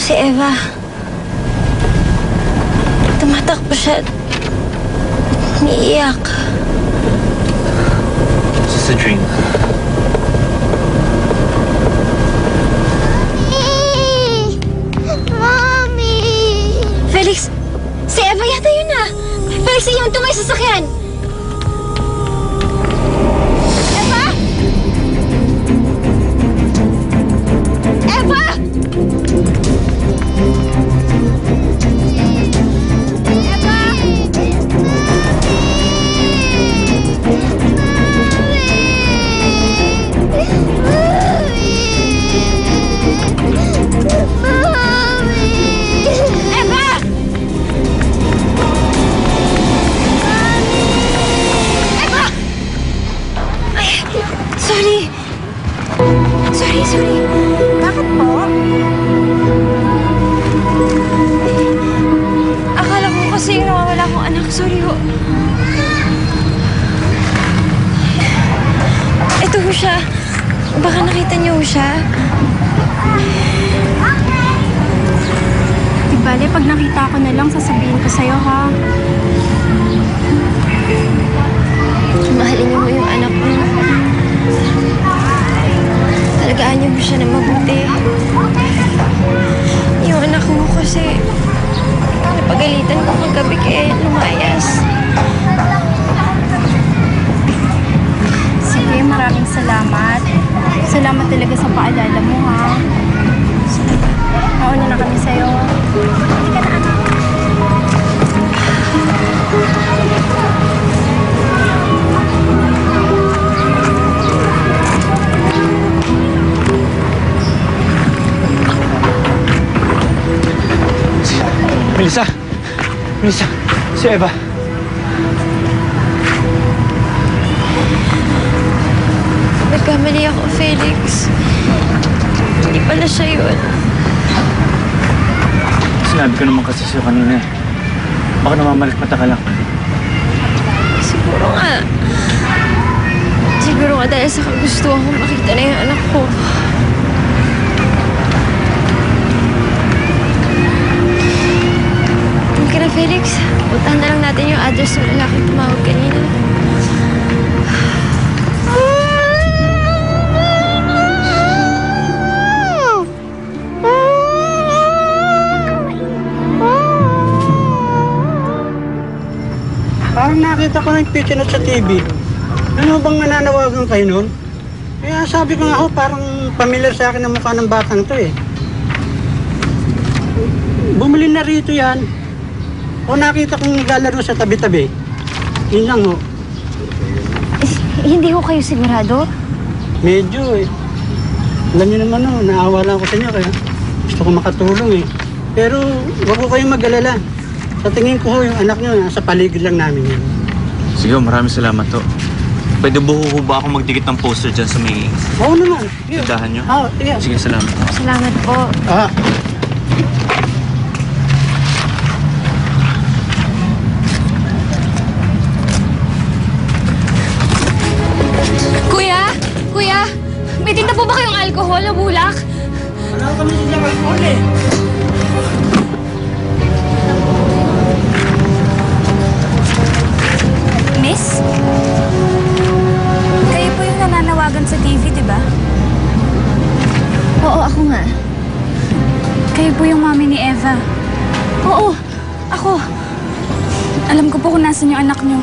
si Eva. Tumatakbo siya. Umiiyak. It's just a dream. Mommy! Felix! Si Eva yata yun ah! Felix, yung tumay sa sakyan! Eva! Eva! Sorry. Bakit po? Akala ko kasi yung nawawala kong anak. Sorry ho. Ito ho siya. Baka nakita niyo ho siya. Di bale, pag nakita ko na lang, sasabihin ko sa'yo, ha? Mahalin niyo ho yung anak niyo. Alagaan niyo siya na mabuti. Yung anak ko kasi napagalitan ko kagabi kaya lumayas. Sige, maraming salamat. Salamat talaga sa paalala mo, ha? Mauna na kami sa'yo. Hindi ka na, anak. Melissa! Si Eva! Nagkamali ako, Felix. Hindi pala siya yun. Sinabi ko naman kasi sa'yo kanina eh. Baka namamalik mata ka lang. Siguro nga dahil sa kagustuhan ko makita na yung anak ko. Okay na, Felix. Puntahan na lang natin yung address ng lalaking tumawag kanina. Parang nakita ko ng picture na sa TV. Ano bang nananawagan kayo nun? Kaya sabi ko nga ho, parang familiar sa akin ang mukha ng batang to eh. Bumili na rito yan. O nakita kong naglalaro sa tabi-tabi. Yun lang ho. Hindi ho kayo sigurado? Medyo eh. Alam niyo naman ho, naawa lang ako sa inyo kaya gusto ko makatulong eh. Pero wag ko kayong mag-alala. Sa tingin ko ho, yung anak niyo nasa paligid lang namin yan. Sige, maraming salamat to. Pwede ba ako magdikit ng poster dyan sa may Oo naman. tindahan nyo? Oo, sige. Sige, salamat. Salamat po. Kuya, may tinda po ba kayong alcohol o bulak? Wala kami silang alcohol eh. Miss? Kayo po yung nananawagan sa TV, di ba? Oo, ako nga. Kayo po yung mami ni Eva. Oo, ako. Alam ko po kung nasan yung anak niyo.